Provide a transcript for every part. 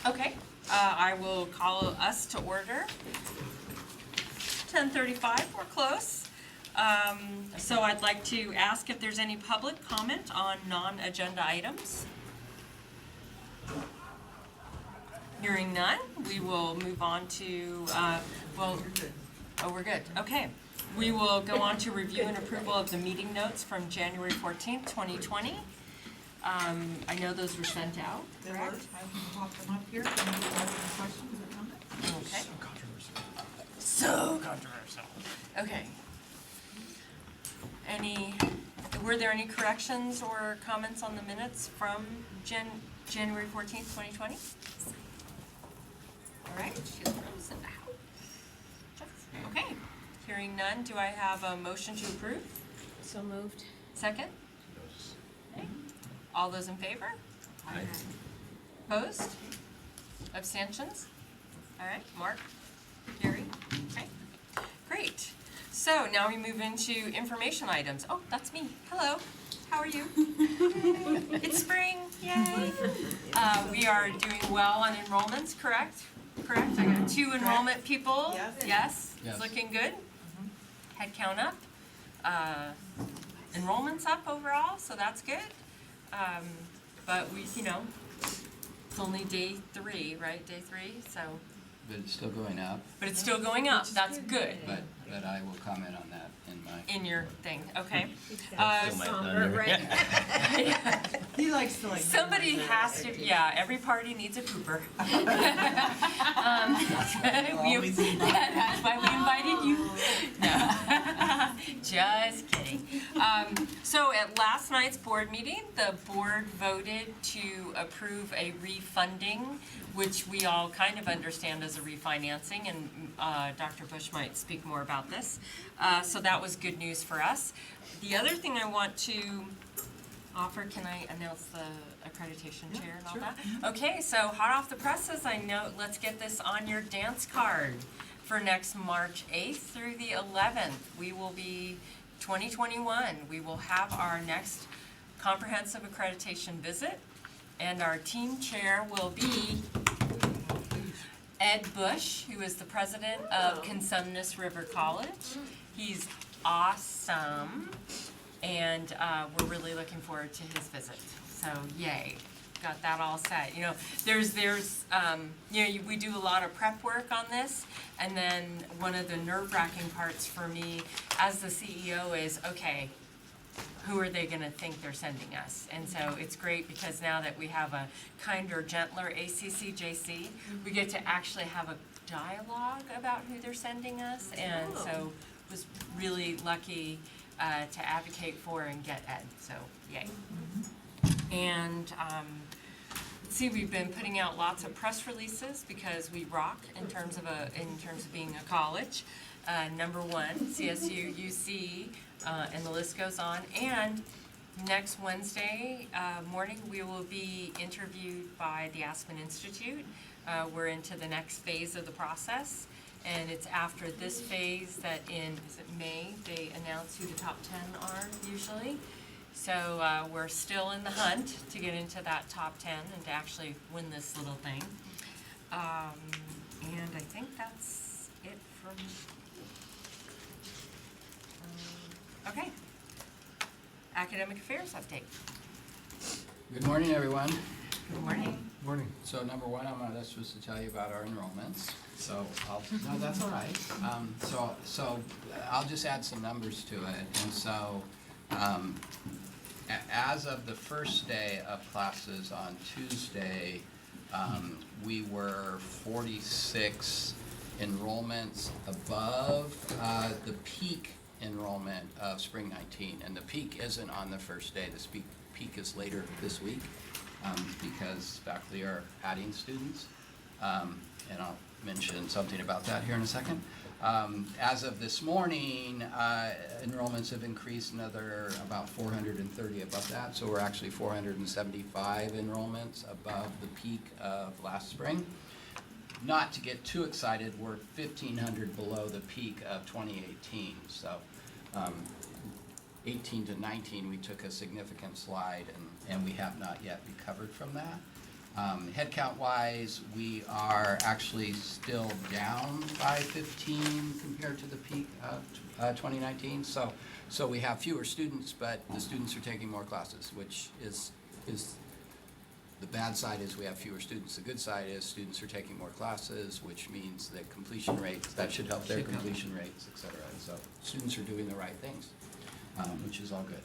Okay, I will call us to order. 10:35, we're close. So I'd like to ask if there's any public comment on non-agenda items. Hearing none, we will move on to, we're good, okay. We will go on to review and approval of the meeting notes from January 14th, 2020. I know those were sent out, correct? I can pop them up here. Any questions or comments? Okay. So controversial. Okay. Were there any corrections or comments on the minutes from January 14th, 2020? All right, she's frozen out. Okay, hearing none, do I have a motion to approve? So moved. Second? Okay. All those in favor? Aye. Opposed? Abstentions? All right, Mark? Gary? Okay, great. So now we move into information items. Oh, that's me. Hello. How are you? It's spring. Yay. We are doing well on enrollments, correct? Correct? I got 2 enrollment people. Yes. It's looking good. Head count up. Enrollment's up overall, so that's good. But we, it's only day 3, right? Day 3, so. But it's still going up, But it's still going up. That's good. but I will comment on that In your thing, okay. Right. He likes to Somebody has to, every party needs a pooper. That's why we invited you. No, just kidding. So at last night's board meeting, the board voted to approve a refunding, which we all kind of understand as a refinancing, and Dr. Bush might speak more about this. So that was good news for us. The other thing I want to offer, can I announce the accreditation chair and all that? Okay, so hot off the presses, I know, let's get this on your dance card for next March 8th through the 11th. We will be 2021. We will have our next comprehensive accreditation visit, and our team chair will be Ed Bush, who is the president of Consumnes River College. He's awesome, and we're really looking forward to his visit. So yay, got that all set. We do a lot of prep work on this, and then one of the nerve-wracking parts for me as the CEO is, okay, who are they going to think they're sending us? And so it's great because now that we have a kinder, gentler ACCJC, we get to actually have a dialogue about who they're sending us, and so was really lucky to advocate for and get Ed, so yay. And let's see, we've been putting out lots of press releases because we rock in terms of being a college. Number 1, CSU, UC, and the list goes on. And next Wednesday morning, we will be interviewed by the Aspen Institute. We're into the next phase of the process, and it's after this phase that is it May, they announce who the top 10 are usually. So we're still in the hunt to get into that top 10 and to actually win this little thing. And I think that's it from okay. Academic affairs update. Good morning, everyone. Good morning. Morning. So number 1, I'm not supposed to tell you about our enrollments. So no, that's all right. So I'll just add some numbers to it. And so as of the first day of classes on Tuesday, we were 46 enrollments above the peak enrollment of spring 19, and the peak isn't on the first day. The peak is later this week because faculty are adding students, and I'll mention something about that here in a second. As of this morning, enrollments have increased another about 430 above that, so we're actually 475 enrollments above the peak of last spring. Not to get too excited, we're 1,500 below the peak of 2018. So 18 to 19, we took a significant slide, and we have not yet recovered from that. Headcount wise, we are actually still down by 15 compared to the peak of 2019. So we have fewer students, but the students are taking more classes, which is the bad side is we have fewer students. The good side is students are taking more classes, which means that completion rates, that should help their completion rates, et cetera. And so students are doing the right things, which is all good.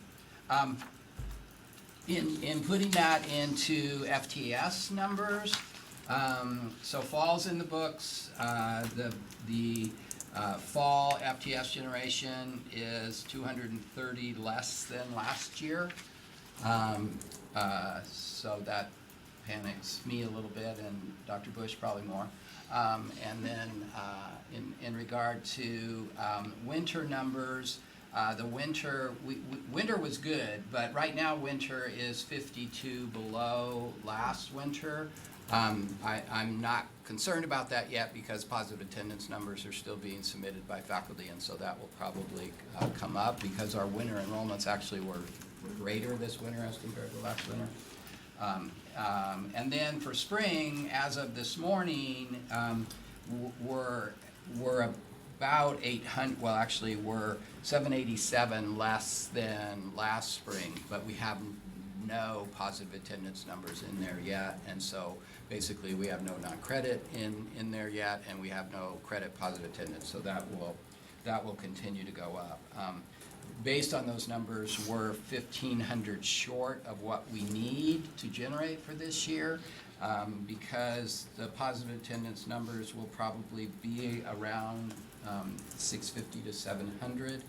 In putting that into FTS numbers, so fall's in the books. The fall FTS generation is 230 less than last year. So that panics me a little bit, and Dr. Bush probably more. And then in regard to winter numbers, the winter was good, but right now winter is 52 below last winter. I'm not concerned about that yet because positive attendance numbers are still being submitted by faculty, and so that will probably come up because our winter enrollments actually were greater this winter as compared to last winter. And then for spring, as of this morning, we're about 800, well actually we're 787 less than last spring, but we have no positive attendance numbers in there yet, and so basically we have no non-credit in there yet, and we have no credit positive attendance, so that will continue to go up. Based on those numbers, we're 1,500 short of what we need to generate for this year, because the positive attendance numbers will probably be around 650 to 700.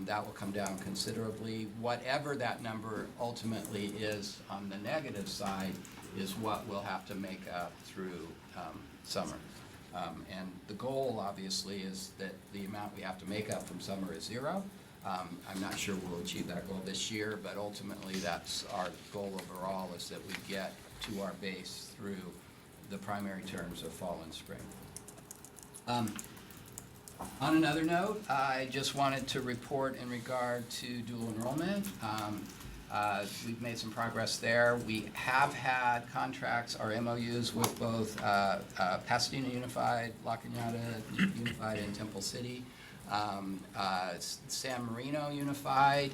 That will come down considerably. Whatever that number ultimately is on the negative side is what we'll have to make up through summer. And the goal, obviously, is that the amount we have to make up from summer is 0. I'm not sure we'll achieve that goal this year, but ultimately that's our goal overall, is that we get to our base through the primary terms of fall and spring. On another note, I just wanted to report in regard to dual enrollment. We've made some progress there. We have had contracts, or MOUs, with both Pasadena Unified, La Cañada Unified, and Temple City. San Marino Unified,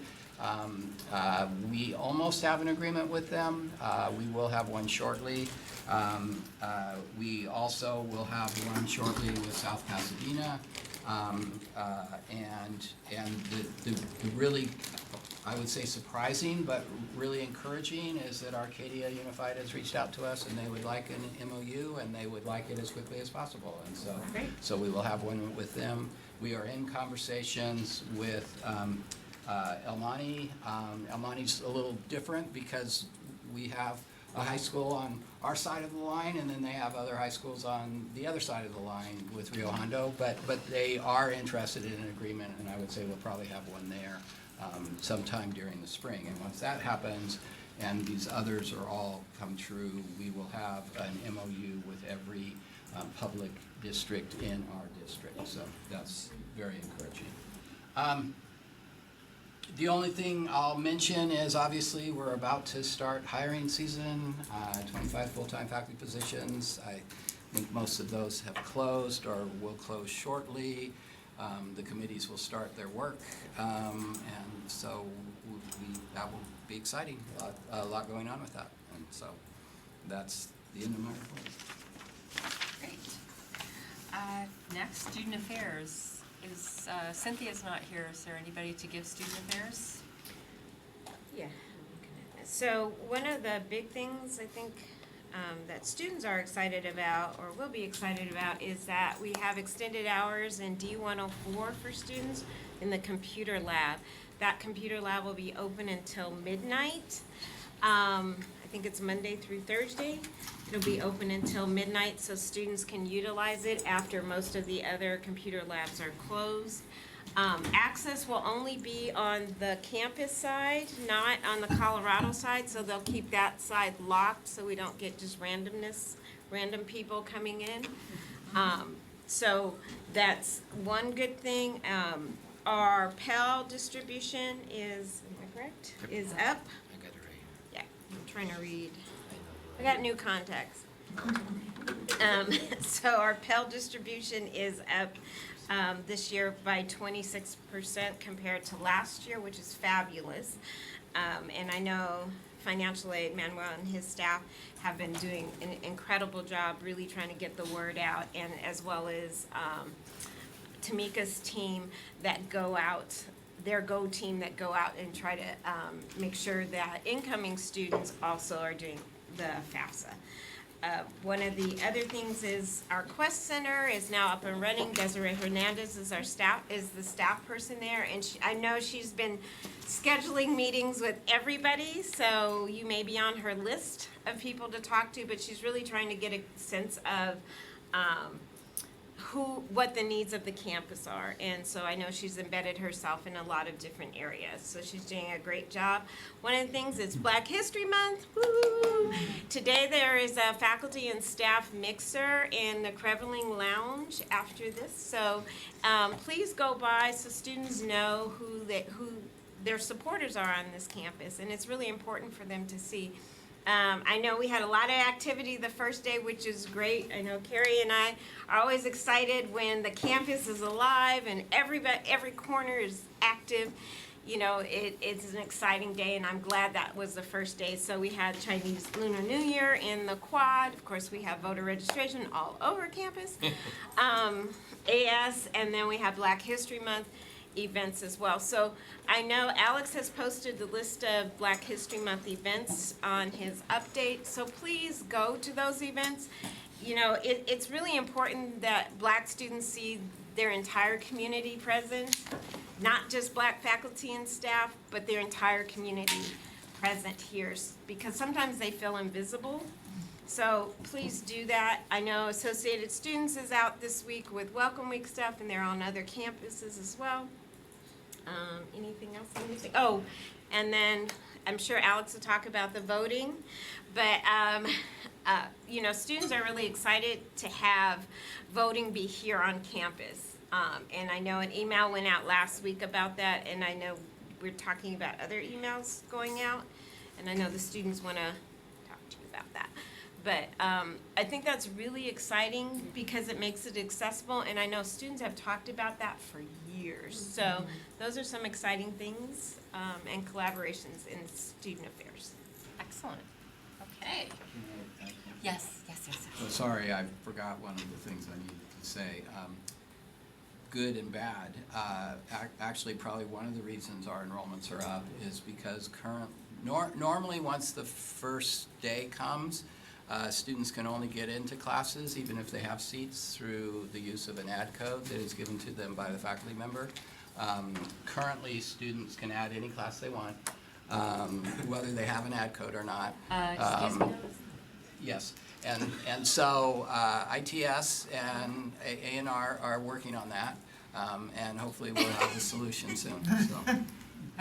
we almost have an agreement with them. We will have one shortly. We also will have one shortly with South Pasadena. And the really, I would say surprising, but really encouraging is that Arcadia Unified has reached out to us, and they would like an MOU, and they would like it as quickly as possible. And so, so we will have one with them. We are in conversations with El Monte. El Monte's a little different because we have a high school on our side of the line, and then they have other high schools on the other side of the line with Rio Hondo, but they are interested in an agreement, and I would say we'll probably have one there sometime during the spring. And once that happens, and these others are all come true, we will have an MOU with every public district in our district, so that's very encouraging. The only thing I'll mention is obviously we're about to start hiring season, 25 full-time faculty positions. I think most of those have closed or will close shortly. The committees will start their work, and so that will be exciting. A lot going on with that, and so that's the end of my report. Great. Next, student affairs. Cynthia's not here. Is there anybody to give student affairs? Yeah. I'm looking at that. So one of the big things I think that students are excited about, or will be excited about, is that we have extended hours in D104 for students in the computer lab. That computer lab will be open until midnight. I think it's Monday through Thursday. It'll be open until midnight so students can utilize it after most of the other computer labs are closed. Access will only be on the campus side, not on the Colorado side, so they'll keep that side locked so we don't get just random people coming in. So that's one good thing. Our Pell distribution is, am I correct? Is up. I got it right here. Yeah, I'm trying to read. I know I got new contacts. So our Pell distribution is up this year by 26% compared to last year, which is fabulous. And I know financial aid, Manuel and his staff have been doing an incredible job really trying to get the word out, and as well as Tamika's team that go out, their Go team that go out and try to make sure that incoming students also are doing the FAFSA. One of the other things is our Quest Center is now up and running. Desiree Hernandez is the staff person there, and I know she's been scheduling meetings with everybody, so you may be on her list of people to talk to, but she's really trying to get a sense of what the needs of the campus are. And so I know she's embedded herself in a lot of different areas. So she's doing a great job. One of the things is Black History Month. Woo! Today there is a faculty and staff mixer in the Creveling Lounge after this. So please go by so students know who their supporters are on this campus. And it's really important for them to see. I know we had a lot of activity the first day, which is great. I know Carrie and I are always excited when the campus is alive and every corner is active. You know, it's an exciting day, and I'm glad that was the first day. So we had Chinese Lunar New Year in the quad. Of course, we have voter registration all over campus. AS, and then we have Black History Month events as well. So I know Alex has posted the list of Black History Month events on his update, so please go to those events. You know, it's really important that Black students see their entire community present, not just Black faculty and staff, but their entire community present here, because sometimes they feel invisible. So please do that. I know Associated Students is out this week with Welcome Week stuff, and they're on other campuses as well. Anything else I'm missing? Oh, and then I'm sure Alex will talk about the voting, but you know, students are really excited to have voting be here on campus. And I know an email went out last week about that, and I know we're talking about other emails going out, and I know the students want to talk to you about that. But I think that's really exciting because it makes it accessible, and I know students have talked about that for years. So those are some exciting things and collaborations in student affairs. Excellent. Okay. Yes. So sorry, I forgot one of the things I needed to say. Good and bad. Actually, probably one of the reasons our enrollments are up is because normally once the first day comes, students can only get into classes, even if they have seats, through the use of an ad code that is given to them by the faculty member. Currently, students can add any class they want, whether they have an ad code or not. Excuse me? Yes, and so ITS and A&R are working on that, and hopefully we'll have a solution soon. So.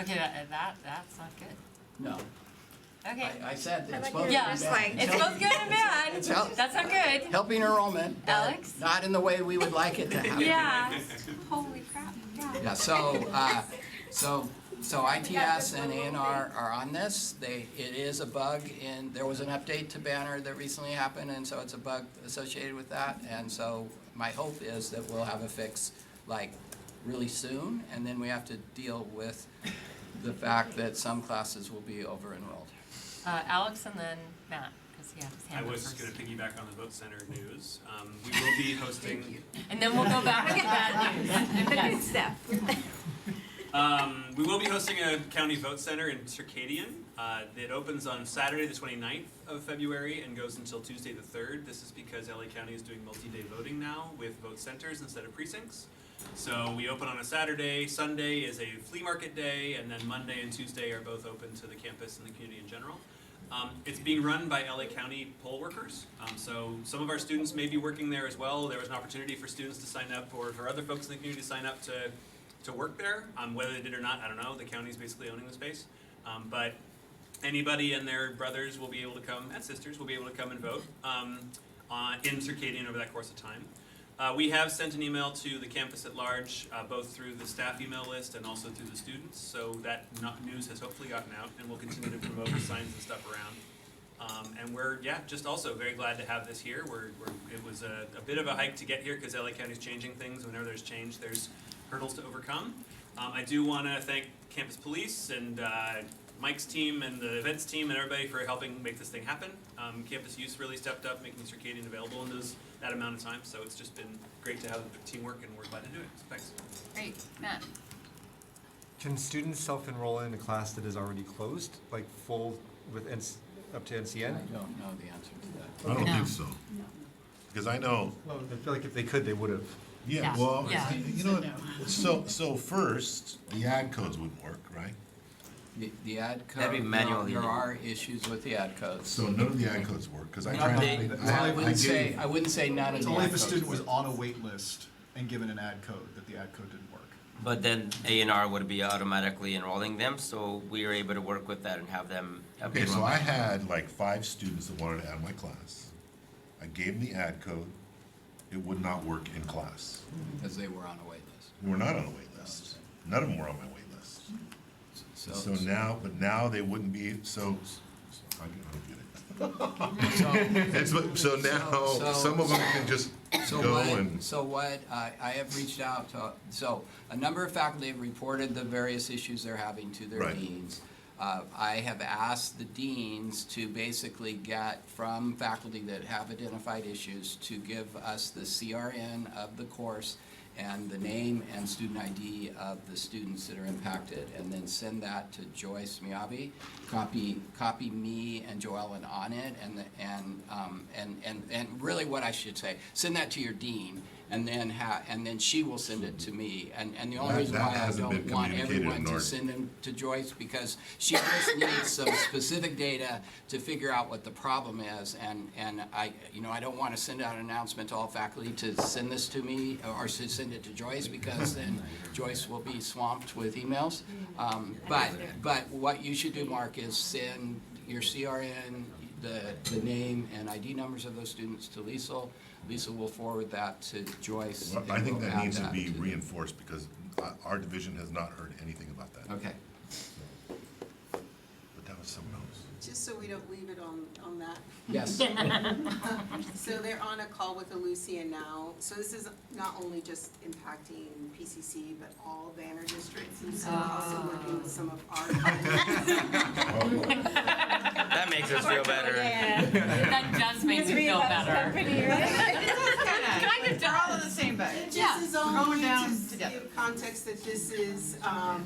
Okay, that's not good. No. Okay. I said it's like both good Yeah, and bad. it's both good and bad. It's help- That's not good. Helping enrollment, but Alex? not in the way we would like it to happen. Yeah. Holy crap. Yeah. Yeah, so ITS and A&R are on this. It is a bug there was an update to Banner that recently happened, and so it's a bug associated with that. And so my hope is that we'll have a fix like really soon, and then we have to deal with the fact that some classes will be over-enrolled. Alex and then Matt, because he had his I hand up was first. going to piggyback on the Vote Center news. We will be hosting. And then we'll go back to bad news. The good Yes. stuff. We will be hosting a county vote center in Circadian. It opens on Saturday, the 29th of February, and goes until Tuesday, the 3rd. This is because LA County is doing multi-day voting now with vote centers instead of precincts. So we open on a Saturday. Sunday is a flea market day, and then Monday and Tuesday are both open to the campus and the community in general. It's being run by LA County poll workers. So some of our students may be working there as well. There was an opportunity for students to sign up, or for other folks in the community to sign up to work there. Whether they did or not, I don't know. The county's basically owning the space. But anybody and their brothers will be able to come, and sisters will be able to come and vote in Circadian over that course of time. We have sent an email to the campus at large, both through the staff email list and also through the students, so that news has hopefully gotten out, and we'll continue to promote the signs and stuff around. And we're, just also very glad to have this here. It was a bit of a hike to get here because LA County's changing things. Whenever there's change, there's hurdles to overcome. I do want to thank Campus Police and Mike's team and the events team and everybody for helping make this thing happen. Campus Youth really stepped up, making Circadian available in that amount of time. So it's just been great to have the teamwork, and we're glad to do it. So thanks. Great, Matt. Can students self-enroll in a class that is already closed, like full with up to I NCN? don't know the answer to that. I don't No. think so. Because I know, Well, I feel like if they could, they would have. yeah, Yeah. well, Yeah. you know, so first, the ad codes wouldn't work, right? The ad code, That'd be manually. there are issues with the ad codes. So none of the ad codes work, because I No, tried, they- I wouldn't say none of It's the only ad if a codes student was work. on a wait list and given an ad code, that the ad code didn't work. But then A&R would be automatically enrolling them, so we were able to work with that and have them. okay, so I had like 5 students that wanted to add my class. I gave them the ad code, it would not work in class. Because they were on a wait list. They were not on a wait list. None of them were on my wait list. So now, but now they wouldn't be, so, I don't get it. And so now, so- some of them can just go and. I have reached out to, so a number of faculty have reported the various issues they're having to their Right. deans. I have asked the deans to basically get from faculty that have identified issues to give us the CRN of the course and the name and student ID of the students that are impacted, and then send that to Joyce Miyabi, copy me and Joellen on it, and really what I should say, send that to your dean, and then she will send it to me, and the only That- reason that why I hasn't don't been want communicated everyone to nor- send them to Joyce, because she just needs some specific data to figure out what the problem is, and I don't want to send out an announcement to all faculty to send this to me, or to send it to Joyce, because then Joyce will be swamped with emails. But what you should do, Mark, is send your CRN, the name and ID numbers of those students to Liesl. Liesl will forward that to Joyce. Well, I and think we'll that add needs to be the- reinforced, because our division has not heard anything about that. Okay. But that was someone else. Just so we don't leave it on that. Yes. So they're on a call with Lucia now. So this is not only just impacting PCC, but all banner districts. And so we're also working with some of our. That makes us feel better. That does make me feel better. Kind of, they're all in the same boat. This is We're only going down to together. give context that this is a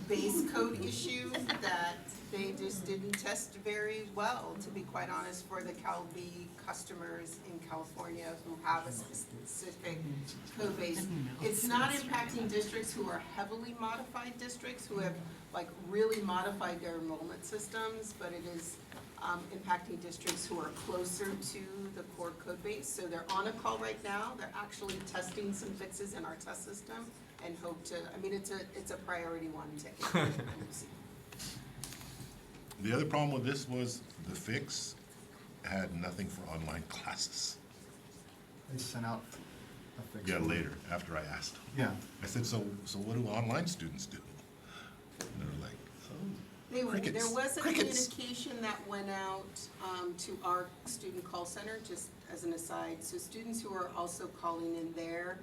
base code issue that they just didn't test very well, to be quite honest, for the CalB customers in California who have a specific code base. It's not impacting districts who are heavily modified districts, who have like really modified their enrollment systems, but it is impacting districts who are closer to the core code base. So they're on a call right now. They're actually testing some fixes in our test system and hope to, it's a priority one to. The other problem with this was the fix had nothing for online classes. They sent out a fix. Yeah, later, after I asked them. Yeah. I said, so what do online students do? And they were like, Crickets. There was a Crickets. communication that went out to our student call center, just as an aside. So students who are also calling in there,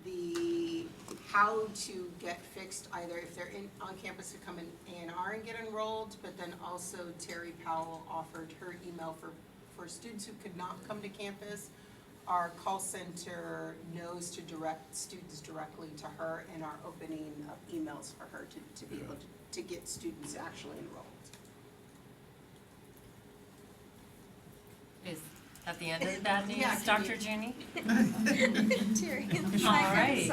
the how to get fixed, either if they're on campus to come in A&R and get enrolled, but then also Terry Powell offered her email for students who could not come to campus. Our call center knows to direct students directly to her and are opening up emails for her to be able to get students actually enrolled. Is that the end of the bad news, Yeah, Dr. Junie? Terry. All right.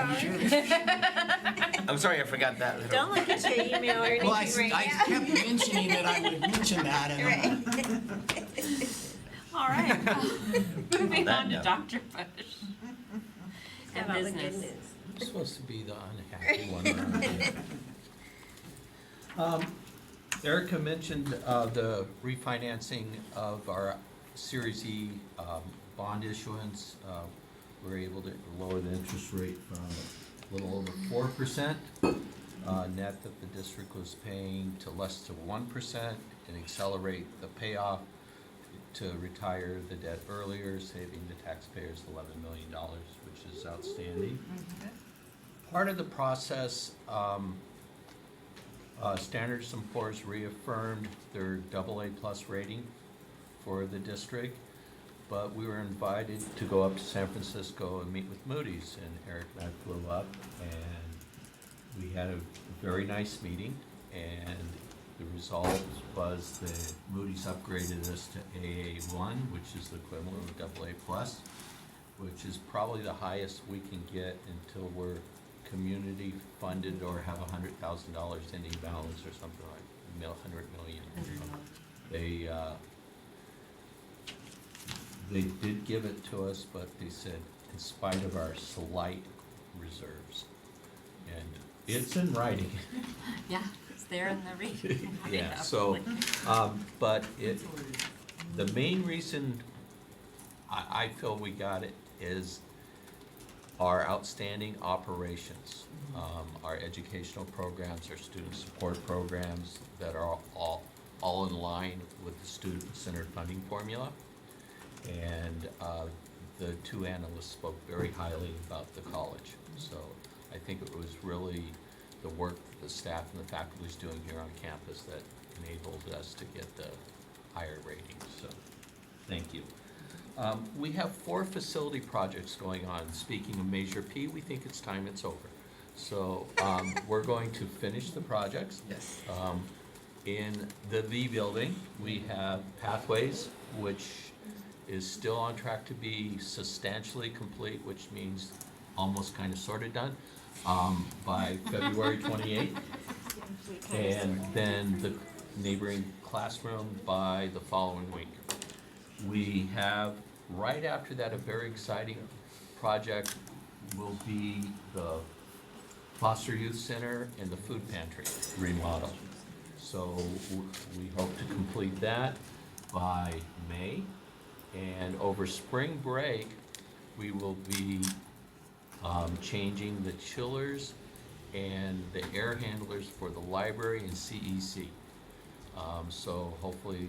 I'm sorry, I forgot that little. Don't look at your email or anything Well, right I kept mentioning that I would mention that, and All right. Moving that on to note. Dr. Bush. How And about the good business. news? I'm supposed to be the unhappy one around here. Erica mentioned the refinancing of our Series E bond issuance. We're able to lower the interest rate from a little over 4% net that the district was paying to less to 1%. and accelerate the payoff to retire the debt earlier, saving the taxpayers $11 million, which is outstanding. Part of the process, Standard & Poor's reaffirmed their AA+ rating for the district, but we were invited to go up to San Francisco and meet with Moody's, and Eric and I flew up, and we had a very nice meeting, and the result was that Moody's upgraded us to AA1, which is the equivalent of AA+, which is probably the highest we can get until we're community funded or have $100,000 ending balance or something like $100 million. They did give it to us, but they said in spite of our slight reserves. And it's in writing. Yeah, it's there in the reading. Yeah, so, but the main reason I feel we got it is our outstanding operations, our educational programs, our student support programs that are all in line with the student-centered funding formula. And the two analysts spoke very highly about the college. So I think it was really the work that the staff and the faculty is doing here on campus that enabled us to get the higher rating. So thank you. We have 4 facility projects going on. Speaking of Measure P, we think it's time it's over. So we're going to finish the projects. Yes. In the V building, we have Pathways, which is still on track to be substantially complete, which means almost kind of sort of done, by February 28th. And then the neighboring classroom by the following week. We have, right after that, a very exciting project will be the Foster Youth Center and the food pantry remodel. So we hope to complete that by May. And over spring break, we will be changing the chillers and the air handlers for the library and CEC. So hopefully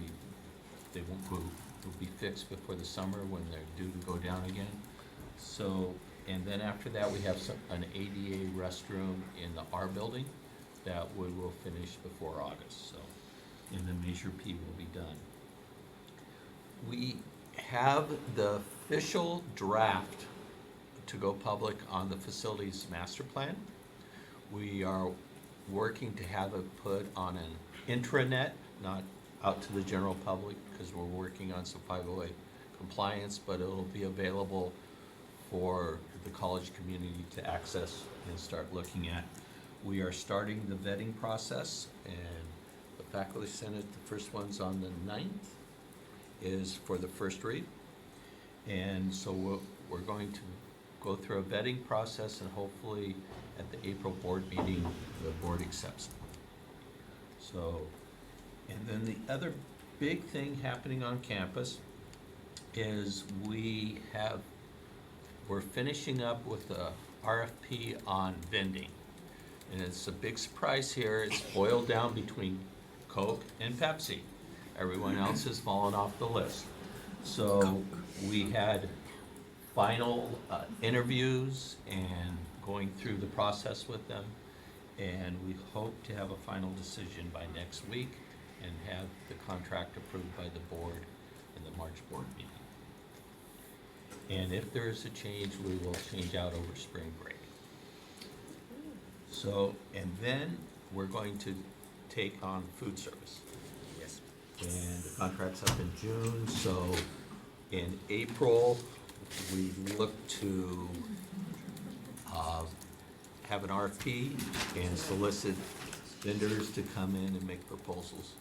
they will be fixed before the summer when they're due to go down again. So, and then after that, we have an ADA restroom in the R building that we will finish before August. So, and then Measure P will be done. We have the official draft to go public on the facilities master plan. We are working to have it put on an intranet, not out to the general public, because we're working on some 508 compliance, but it'll be available for the college community to access and start looking at. We are starting the vetting process, and the faculty senate, the first one's on the 9th, is for the first read. And so we're going to go through a vetting process, and hopefully at the April board meeting, the board accepts it. So, and then the other big thing happening on campus is we're finishing up with the RFP on vending. And it's a big surprise here, it's boiled down between Coke and Pepsi. Everyone else has fallen off the list. So we had final interviews and going through the process with them. And we hope to have a final decision by next week and have the contract approved by the board in the March board meeting. And if there is a change, we will change out over spring break. So, and then we're going to take on food service. Yes. And the contract's up in June, so in April, we look to have an RFP and solicit vendors to come in and make proposals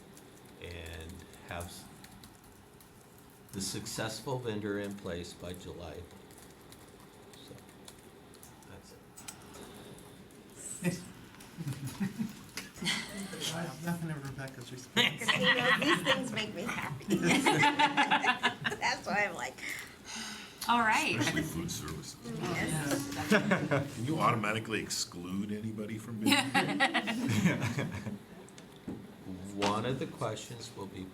and have the successful vendor in place by July. So, that's it. Nothing of Rebecca's response. Because you know, these things make me happy. That's why I'm like, All right. Especially food services. yes. Can you automatically exclude anybody from being? one of the questions will be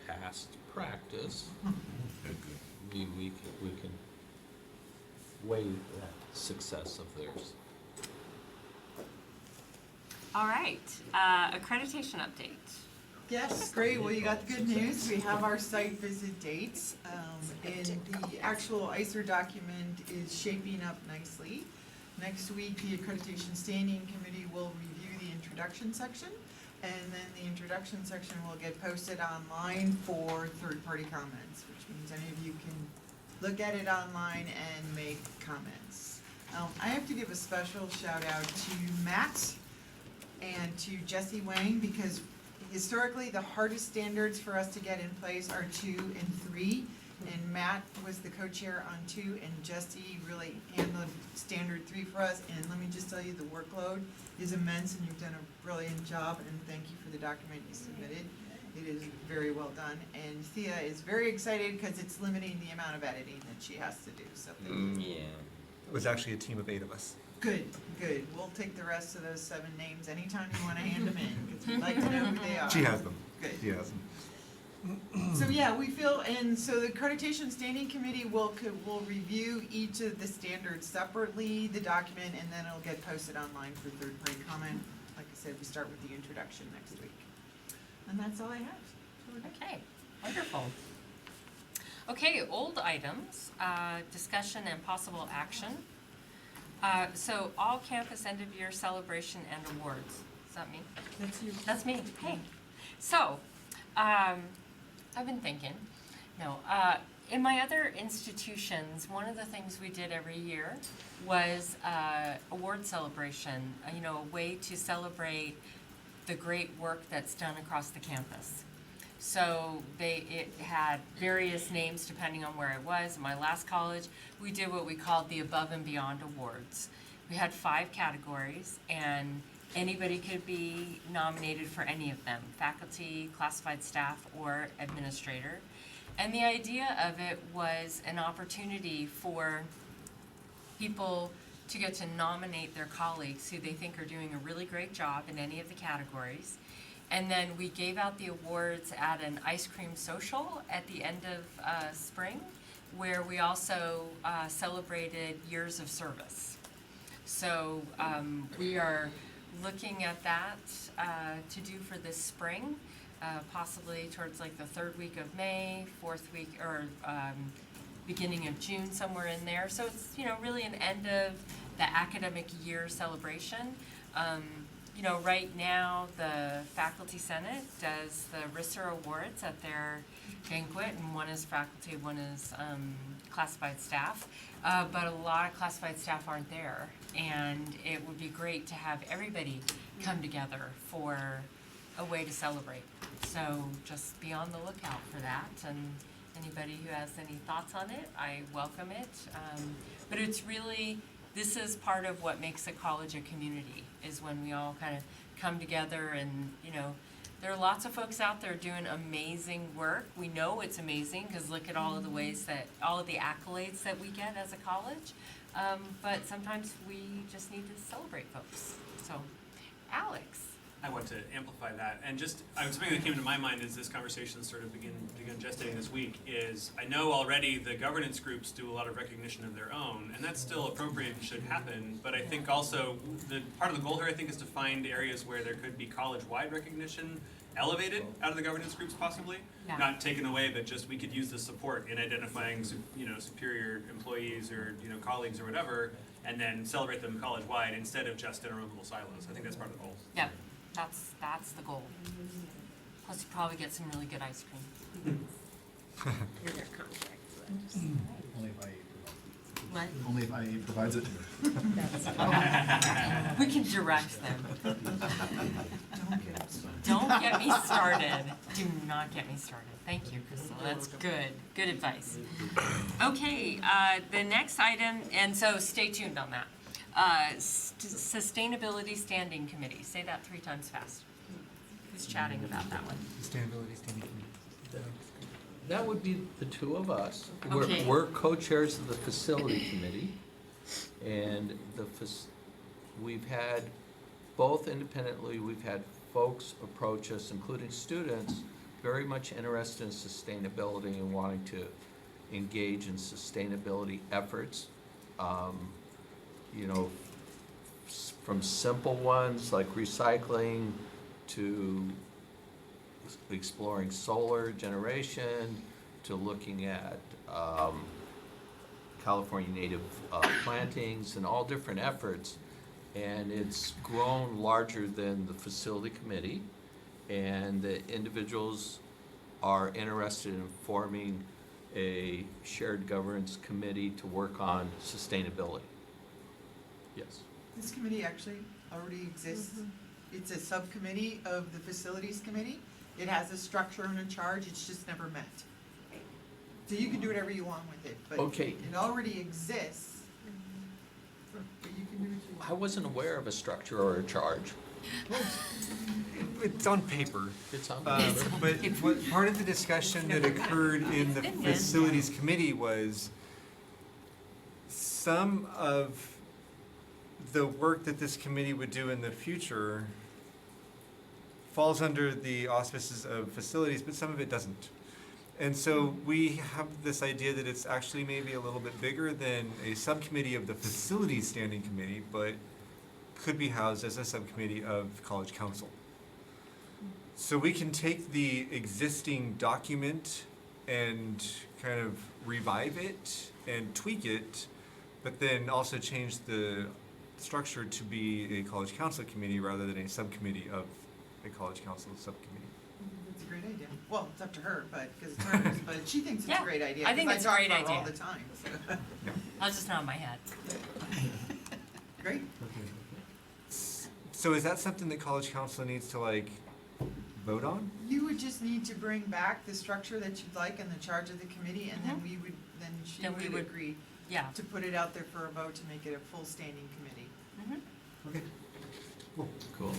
past practice. We can weigh that success of theirs. All right, accreditation update. Yes, great. Well, you got the good news. We have our site visit dates. And the actual ICER document is shaping up nicely. Next week, the Accreditation Standing Committee will review the introduction section. And then the introduction section will get posted online for third-party comments, which means any of you can look at it online and make comments. I have to give a special shout out to Matt and to Jesse Wang, because historically, the hardest standards for us to get in place are 2 and 3. And Matt was the co-chair on 2, and Jesse really handled standard 3 for us. And let me just tell you, the workload is immense, and you've done a brilliant job, and thank you for the document you submitted. It is very well done. And Thea is very excited because it's limiting the amount of editing that she has to do, so thank you. Yeah. It was actually a team of 8 of us. Good, good. We'll take the rest of those 7 names anytime you want to hand them in, because we'd like to know who they are. She has them. Good. She has them. So yeah, we feel, and so the Accreditation Standing Committee will review each of the standards separately, the document, and then it'll get posted online for third-party comment. Like I said, we start with the introduction next week. And that's all I have. Okay, wonderful. Okay, old items, discussion and possible action. So all campus end of year celebration and awards. Is that me? That's you. That's me. Hey. So, I've been thinking, in my other institutions, one of the things we did every year was award celebration, a way to celebrate the great work that's done across the campus. So it had various names depending on where it was. In my last college, we did what we called the Above and Beyond Awards. We had 5 categories, and anybody could be nominated for any of them: faculty, classified staff, or administrator. And the idea of it was an opportunity for people to get to nominate their colleagues who they think are doing a really great job in any of the categories. And then we gave out the awards at an ice cream social at the end of spring, where we also celebrated years of service. So we are looking at that to do for this spring, possibly towards like the 3rd week of May, 4th week, or beginning of June, somewhere in there. So it's, really an end of the academic year celebration. Right now, the Faculty Senate does the RISR Awards at their banquet, and one is faculty, one is classified staff. But a lot of classified staff aren't there, and it would be great to have everybody come together for a way to celebrate. So just be on the lookout for that, and anybody who has any thoughts on it, I welcome it. But it's really, this is part of what makes a college a community, is when we all kind of come together and, there are lots of folks out there doing amazing work. We know it's amazing because look at all of the ways that, all of the accolades that we get as a college. But sometimes we just need to celebrate folks. So, Alex. I want to amplify that, and just something that came to my mind as this conversation sort of began gestating this week is I know already the governance groups do a lot of recognition of their own, and that's still appropriate and should happen. But I think also the part of the goal here, I think, is to find areas where there could be college-wide recognition elevated out of the governance groups, possibly not taken away, but just we could use the support in identifying superior employees or colleagues or whatever, and then celebrate them college-wide instead of just in our own little silos. I think that's part of the goal. Yeah. That's the goal. Plus, you probably get some really good ice cream. In their contract, so Only if I What? Only if IE provides it. We can direct them. Don't get me started. Do not get me started. Thank you, Crystal. That's good. Good advice. Okay, the next item, and so stay tuned on that. Sustainability Standing Committee. Say that 3 times fast. Who's chatting about that one? Sustainability Standing Committee. That would be the 2 of us. Okay. We're co-chairs of the facility committee, and we've had, both independently, we've had folks approach us, including students, very much interested in sustainability and wanting to engage in sustainability efforts. You know, from simple ones like recycling to exploring solar generation to looking at California native plantings and all different efforts. And it's grown larger than the facility committee. And the individuals are interested in forming a shared governance committee to work on sustainability. Yes. This committee actually already exists. It's a subcommittee of the facilities committee. It has a structure and a charge, it's just never met. So you can do whatever you want with it, but Okay. it already exists. But you can do what you want. I wasn't aware of a structure or a charge. It's on paper. It's on But what, part of the discussion that occurred in the It's been facilities committee was some of the work that this committee would do in the future falls under the auspices of facilities, but some of it doesn't. And so we have this idea that it's actually maybe a little bit bigger than a subcommittee of the facilities standing committee, but could be housed as a subcommittee of college council. So we can take the existing document and kind of revive it and tweak it, but then also change the structure to be a college council committee rather than a subcommittee of a college council subcommittee. It's a great idea. Well, it's up to her, but, because it's hers, but she thinks it's Yeah, a great idea. I think 'cause it's a great talk about it all idea. the time, so. I'll just nod my head. Great. So is that something that college council needs to like vote on? You would just need to bring back the structure that you'd like and the charge of the committee, and then we would, then she Then we would would- agree Yeah. to put it out there for a vote to make it a full standing committee. Okay. Cool.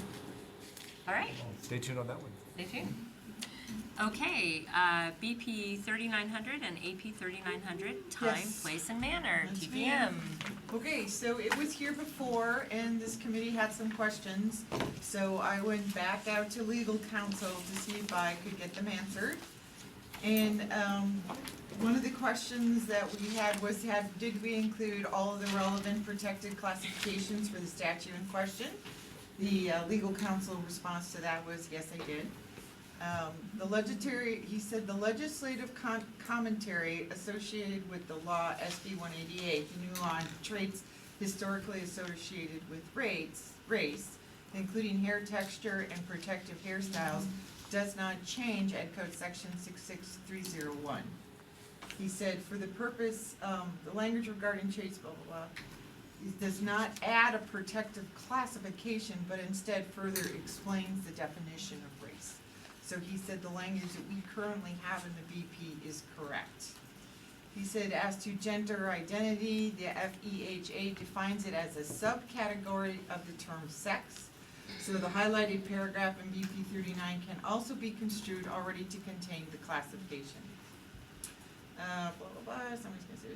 All right, Stay tuned on that one. stay tuned. Okay, BP 3900 and AP 3900, time, Yes. place, and manner, That's me. TPM. Okay, so it was here before, and this committee had some questions, so I went back out to legal counsel to see if I could get them answered. And, one of the questions that we had was, did we include all of the relevant protected classifications for the statute in question? The, legal counsel response to that was, yes, I did. He said the legislative commentary associated with the law SB 188, the new law on traits historically associated with race, including hair texture and protective hairstyles, does not change Ed Code Section 66301. He said, for the purpose, the language regarding traits, blah, blah, blah, it does not add a protective classification, but instead further explains the definition of race. So he said the language that we currently have in the BP is correct. He said as to gender identity, the FEHA defines it as a subcategory of the term sex. So the highlighted paragraph in BP 39 can also be construed already to contain the classification. Blah, blah, blah, somebody's gonna say,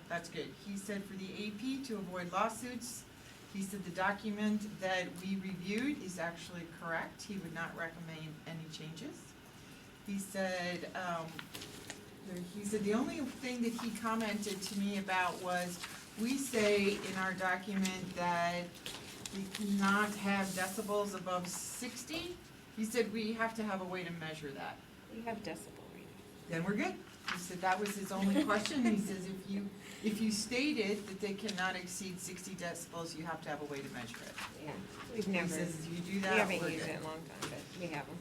that's good. He said for the AP, to avoid lawsuits, he said the document that we reviewed is actually correct. He would not recommend any changes. He said, the only thing that he commented to me about was, we say in our document that we cannot have decibels above 60. He said we have to have a way to measure that. You have decibel reading. Then we're good. He said that was his only question. He says if you stated that they cannot exceed 60 decibels, you have to have a way to measure it. Yeah, we've He never, says if you do we that, haven't we're used good. it in a long time, but we have them.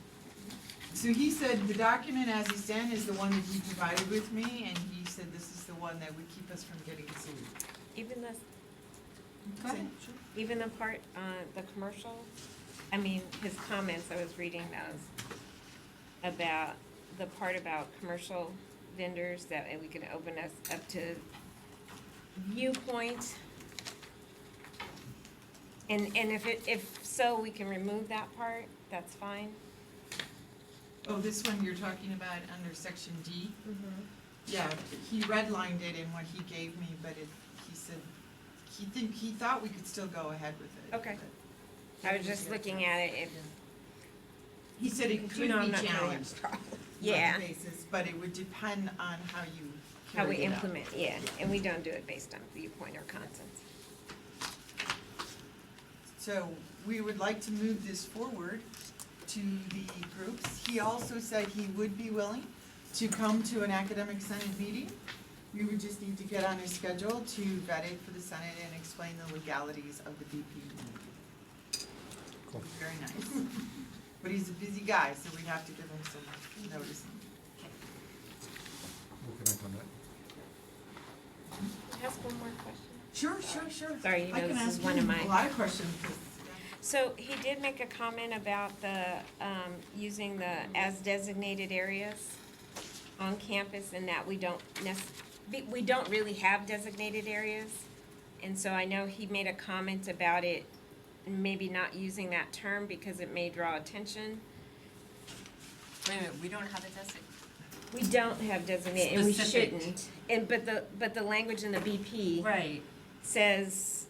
So he said the document as he sent is the one that he provided with me, and he said this is the one that would keep us from getting sued. Even the, Go ahead, sure. even the part, the commercial, I mean, his comments, I was reading those, about, the part about commercial vendors, that we can open us up to viewpoint. And if so, we can remove that part, that's fine. Oh, this one you're talking about under section D? Yeah, he redlined it in what he gave me, but he said, he thought we could still go ahead with it. Okay. I was just looking at it, if, He said it could you know, I'm be not gonna challenged yeah, on basis, but it would depend on how you how we carry it out. implement, yeah, and we don't do it based on viewpoint or content. So we would like to move this forward to the groups. He also said he would be willing to come to an academic senate meeting. We would just need to get on his schedule to vet it for the Senate and explain the legalities of the BP. Cool. Very nice. But he's a busy guy, so we'd have to give him some notice. We'll connect on that. Ask one more question. Sure. Sorry, you I know can this is ask one of you my. a lot of questions. 'Cause, So he did make a comment about the, using the as designated areas on campus and that we don't we don't really have designated areas. And so I know he made a comment about it, maybe not using that term because it may draw attention. Wait a minute, we don't have a designated. We don't have designated, and we Specific. shouldn't. And, but the language in the BP Right. says,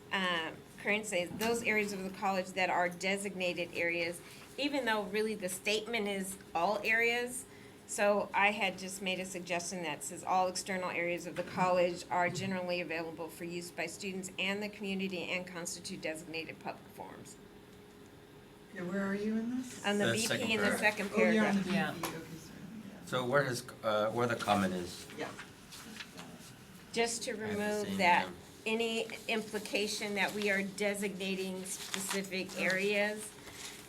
current says, those areas of the college that are designated areas, even though really the statement is all areas. So I had just made a suggestion that says all external areas of the college are generally available for use by students and the community and constitute designated public forums. Yeah, where are you in this? On the The BP second in the paragraph. second Oh, you're on paragraph. the BP, Yeah. okay, sorry, So where the comment is, yeah. Just to I have the remove same, that, yeah. any implication that we are designating specific areas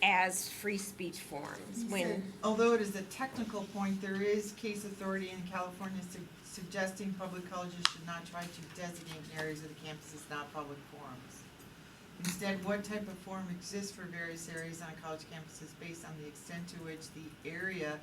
as free speech forums, He when. said, although it is a technical point, there is case authority in California suggesting public colleges should not try to designate areas of the campus as not public forums. Instead, what type of forum exists for various areas on a college campus is based on the extent to which the area,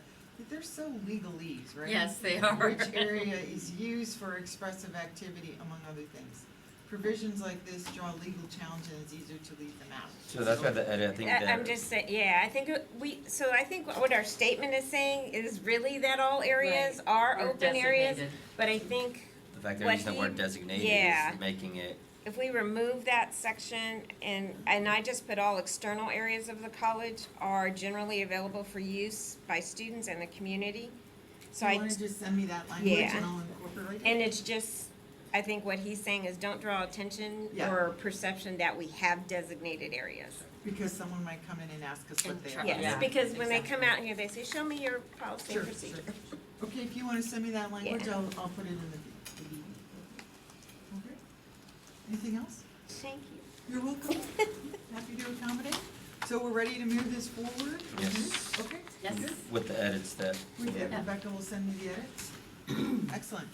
they're so legalese, right? Yes, they are. Which area is used for expressive activity, among other things. Provisions like this draw legal challenge and it's easier to leave them out. so that's why the edit, I think that. I'm just saying, yeah, I think I think what our statement is saying is really that all areas Right. are Or open areas, designated. but I think The fact that what we're using the he- word designated yeah. is making it, if we remove that section and I just put all external areas of the college are generally available for use by students and the community. So You wanna just send me that language Yeah. and I'll incorporate it? and it's just, I think what he's saying is don't draw attention Yeah. or perception that we have designated areas. Because someone might come in and ask us what they are. Yes, Yeah, because when they come exactly. out here, they say, show me your policy Sure, and procedure. sure. Okay, if you wanna send me that language, Yeah. I'll put it in the meeting. Okay. Anything else? Thank you. You're welcome. Happy to accommodate. So we're ready to move this forward? Yes. Okay. Yes. Good. with the edits that, Rebecca will send me the edits. Excellent.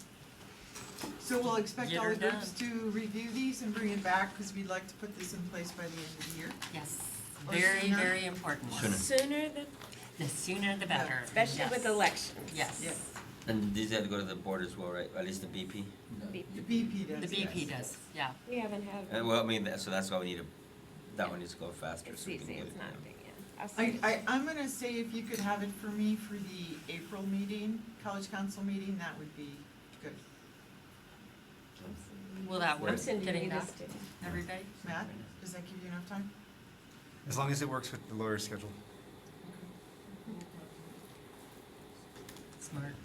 So we'll expect Get all her the groups to review these and bring it back, because we'd like to put this in place by the end of the year. Yes. Or Very, sooner. very important. Sooner. Sooner the, The sooner the better. especially Yes. with elections. Yes. Yes. and these have to go to the board as well, right? At least the BP? The BP The does. BP yes. does, yeah. We haven't had, Well, I mean, so that's why we need to, that one needs to go faster it's so we can easy, get it it's not done. big, yeah. I'll see. I'm gonna say if you could have it for me for the April meeting, college council meeting, that would be good. Will that work, I'm sending getting you that, this too. everybody? Matt, does that give you enough time? As long as it works with the lawyer's schedule. Smart.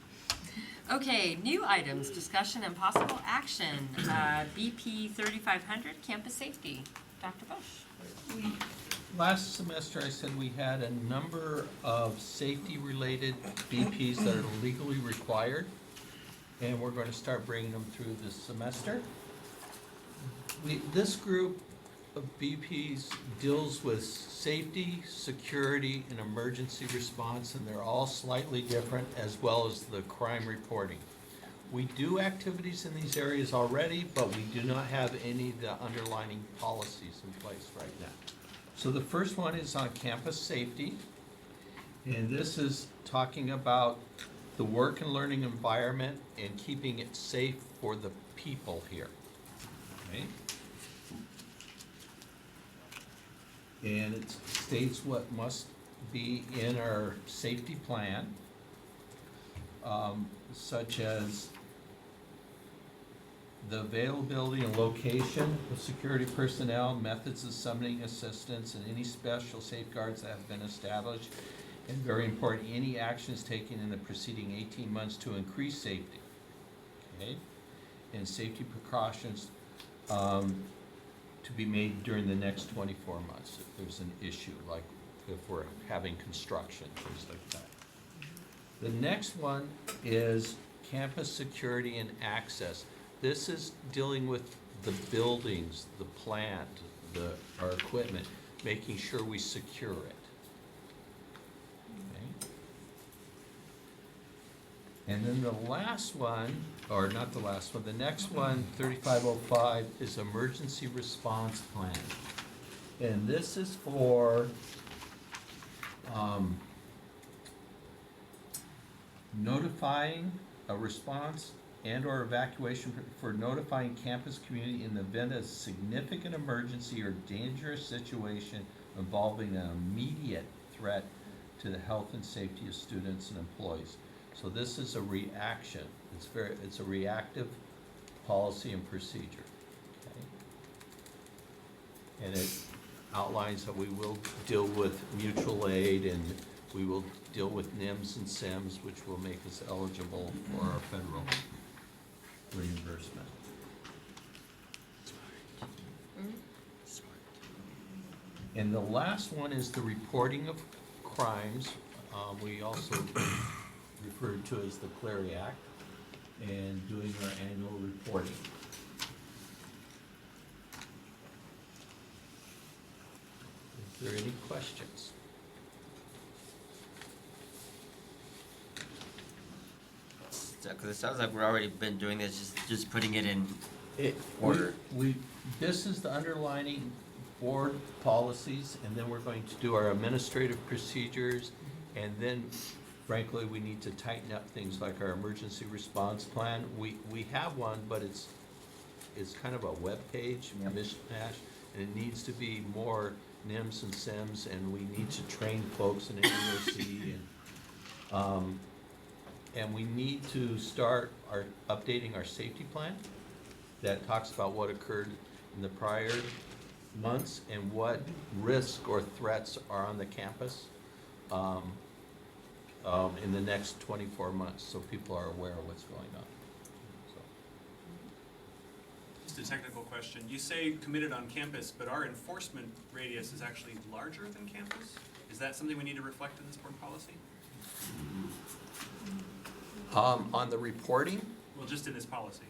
Okay, new items, discussion and possible action, BP 3500, campus safety. Dr. Bush. Last semester, I said we had a number of safety-related BPs that are legally required, and we're going to start bringing them through this semester. This group of BPs deals with safety, security, and emergency response, and they're all slightly different, as well as the crime reporting. We do activities in these areas already, but we do not have any of the underlying policies in place right now. So the first one is on campus safety, and this is talking about the work and learning environment and keeping it safe for the people here. Okay? And it states what must be in our safety plan, such as the availability and location of security personnel, methods of summoning assistance, and any special safeguards that have been established. And very important, any actions taken in the preceding 18 months to increase safety. Okay? And safety precautions to be made during the next 24 months if there's an issue, like if we're having construction, things like that. The next one is campus security and access. This is dealing with the buildings, the plant, our equipment, making sure we secure it. Okay. And then the last one, or not the last one, the next one, 3505, is emergency response plan. And this is for notifying a response and/or evacuation for notifying campus community in the event of significant emergency or dangerous situation involving an immediate threat to the health and safety of students and employees. So this is a reaction. It's a reactive policy and procedure. Okay? And it outlines that we will deal with mutual aid and we will deal with NIMS and SIMS, which will make us eligible for our federal reimbursement. And the last one is the reporting of crimes. We also referred to as the Clery Act, and doing our annual reporting. Is there any questions? Because it sounds like we've already been doing this, just putting it in Order. This is the underlining board policies, and then we're going to do our administrative procedures, and then frankly, we need to tighten up things like our emergency response plan. We have one, but it's kind of a web page mishmash, and it needs to be more NIMS and SIMS, and we need to train folks in NEOC, and we need to start updating our safety plan that talks about what occurred in the prior months and what risk or threats are on the campus in the next 24 months, so people are aware of what's going on. So. Just a technical question. You say committed on campus, but our enforcement radius is actually larger than campus? Is that something we need to reflect in this board policy? On the reporting, Well, just in this policy.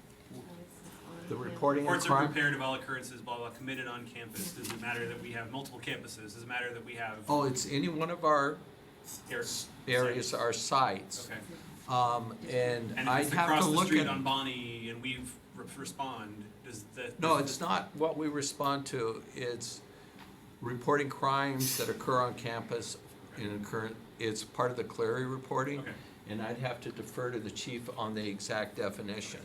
the reporting of Reports are crime. prepared of all occurrences, blah, blah, committed on campus. Does it matter that we have multiple campuses? Does it matter that we have? Oh, it's any one of our areas, our sites. Okay. And And if I'd it's have to across the look street at. on Bonnie and we respond, does that? No, it's not what we respond to. It's reporting crimes that occur on campus it's part of the Clery reporting. Okay. And I'd have to defer to the chief on the exact definition.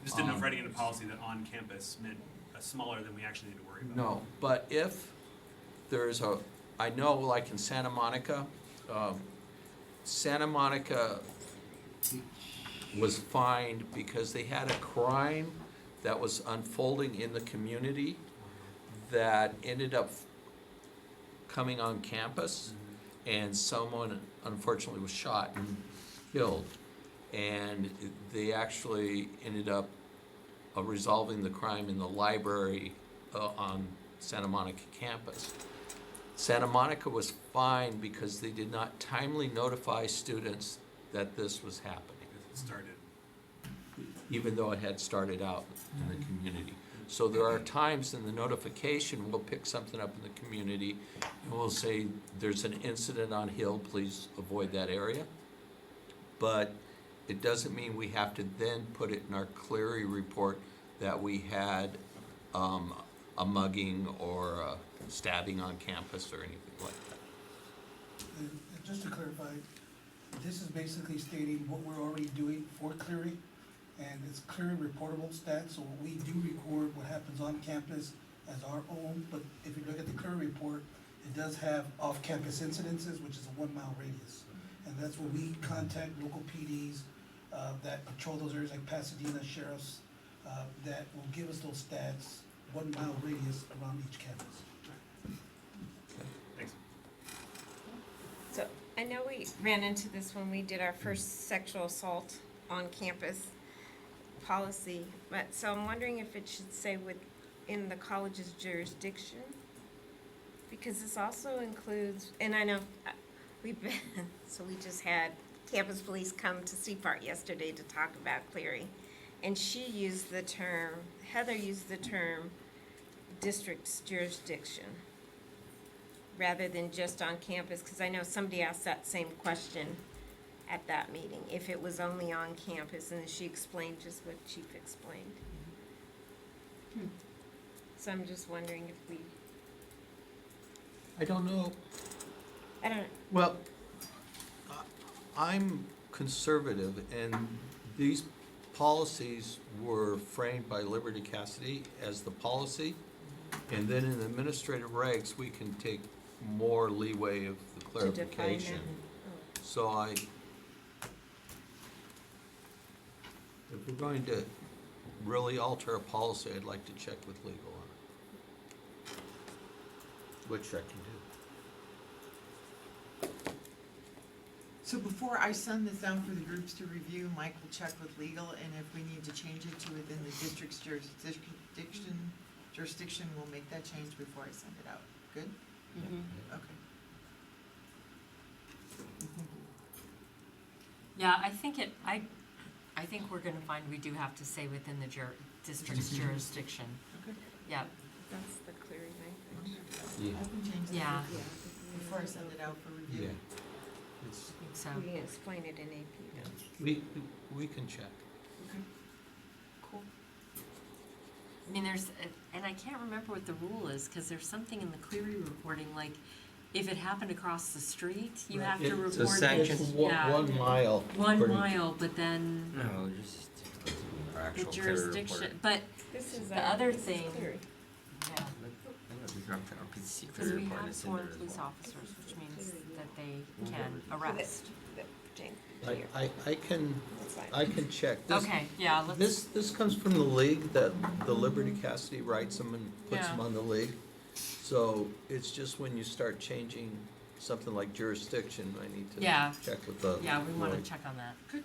Just didn't know if writing in a policy that on campus meant smaller than we actually need to worry about. No, but if there's I know like in Santa Monica was fined because they had a crime that was unfolding in the community that ended up coming on campus, and someone unfortunately was shot and killed. And they actually ended up resolving the crime in the library on Santa Monica campus. Santa Monica was fined because they did not timely notify students that this was happening, Because it started. even though it had started out in the community. So there are times in the notification, we'll pick something up in the community, and we'll say, there's an incident on Hill, please avoid that area. But it doesn't mean we have to then put it in our Clery report that we had a mugging or a stabbing on campus or anything like that. And just to clarify, this is basically stating what we're already doing for Clery, and it's Clery reportable stats, so we do record what happens on campus as our own, but if you look at the Clery report, it does have off-campus incidences, which is a 1 mile radius. And that's where we contact local PDs that patrol those areas, like Pasadena sheriffs, that will give us those stats, 1 mile radius around each campus. Thanks. So I know we ran into this when we did our first sexual assault on campus policy, but, so I'm wondering if it should say within the college's jurisdiction? Because this also includes, and I know we've been, so we just had campus police come to Seaport yesterday to talk about Cleary. And she used the term, Heather used the term district's jurisdiction rather than just on campus, because I know somebody asked that same question at that meeting, if it was only on campus, and she explained just what Chief explained. So I'm just wondering if we, I don't know. I don't know. Well, I'm conservative, and these policies were framed by Liberty Cassidy as the policy. And then in the administrative regs, we can take more leeway of the To define clarification. that. So if we're going to really alter a policy, I'd like to check with legal on it. Which I can do. So before I send this down for the groups to review, Mike will check with legal, and if we need to change it to within the district's jurisdiction, we'll make that change before I send it out. Good? Okay. Yeah, I think we're gonna find we do have to say within the district's jurisdiction. Okay. Yeah, That's the Cleary language. I can change that Yeah. before I send it out for review. Yeah. It's, so, We can explain it in AP. yeah. We can check. Okay. cool. I mean, and I can't remember what the rule is, cause there's something in the Cleary reporting, like, if it happened across the street, you have to report It's a it. sanction. It's Yeah. 1 mile. 1 pretty- mile, but then No, just our the actual Cleary report. jurisdiction, but, This is The our- other this is thing- Cleary. yeah. We dropped our PCC Because Cleary we report, have it's in sworn there as police well. officers, which means that they can arrest. That pertains to I, your- I can, that's fine. I can check. This- Okay, yeah, let's, This comes from the league, that the Liberty Cassidy writes them and puts them Yeah. on the league. So it's just when you start changing something like jurisdiction, I need to Yeah. check with the. yeah, we wanna lawyer. check on that. And,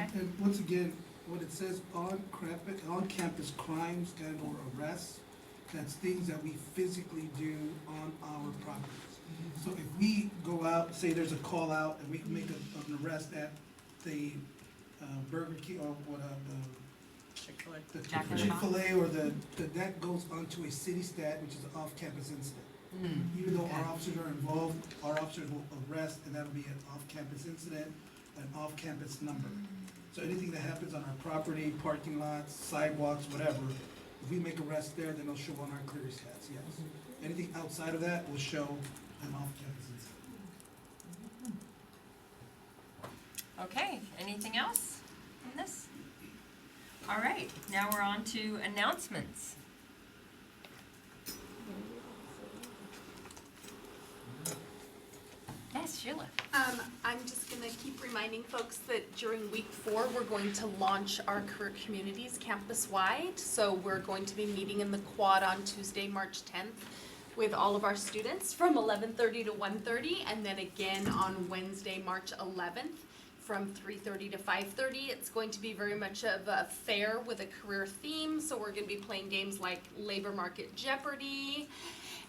Okay. and once again, when it says on campus crimes and or arrests, that's things that we physically do on our properties. So if we go out, say there's a call out, and we make an arrest at the Burger King, or what, Chick-fil-A. the Jack in the Box? Chick-fil-A, or that goes onto a city stat, which is an off-campus incident. Even though our officers are involved, our officers will arrest, and that'll be an off-campus incident, an off-campus number. So anything that happens on our property, parking lots, sidewalks, whatever, if we make arrests there, then it'll show on our Cleary stats, yes. Anything outside of that will show an off-campus incident. Okay, anything else in this? All right, now we're on to announcements. Yes, Sheila. I'm just gonna keep reminding folks that during week 4, we're going to launch our career communities campus-wide. So we're going to be meeting in the quad on Tuesday, March 10th with all of our students from 11:30 to 1:30, and then again on Wednesday, March 11th from 3:30 to 5:30. It's going to be very much of a fair with a career theme, so we're gonna be playing games like Labor Market Jeopardy,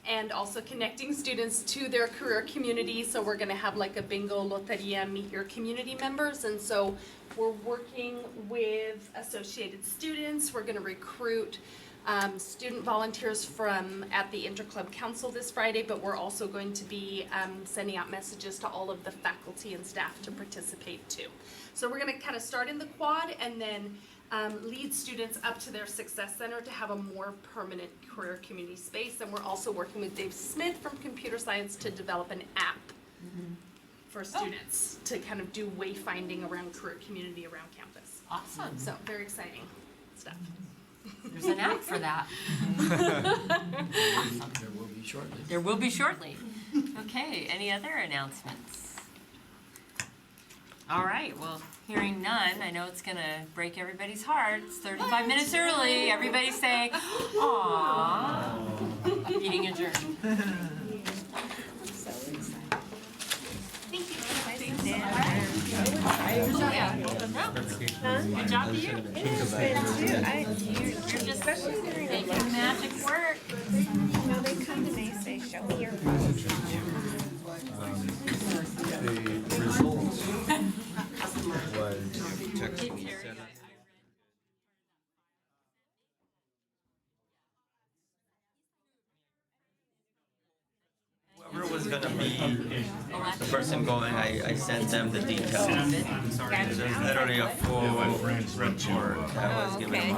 and also connecting students to their career community. So we're gonna have like a bingo loteria, meet your community members. And so we're working with associated students. We're gonna recruit student volunteers at the Interclub Council this Friday, but we're also going to be sending out messages to all of the faculty and staff to participate too. So we're gonna kind of start in the quad and then lead students up to their Success Center to have a more permanent career community space. And we're also working with Dave Smith from Computer Science to develop an app for students to kind of do wayfinding around career community around campus. Awesome. So very exciting stuff. There's an app for that. There will be shortly. There will be shortly. Okay, any other announcements? All right, well, hearing none, I know it's gonna break everybody's hearts. 35 minutes early, everybody say, "Aww." Meeting adjourned. Yeah. Good job to you. You're just making magic work. No, they come to me, say, show me your. The results was Whoever was gonna be the person going, I sent them the details. There's literally a full report that was given.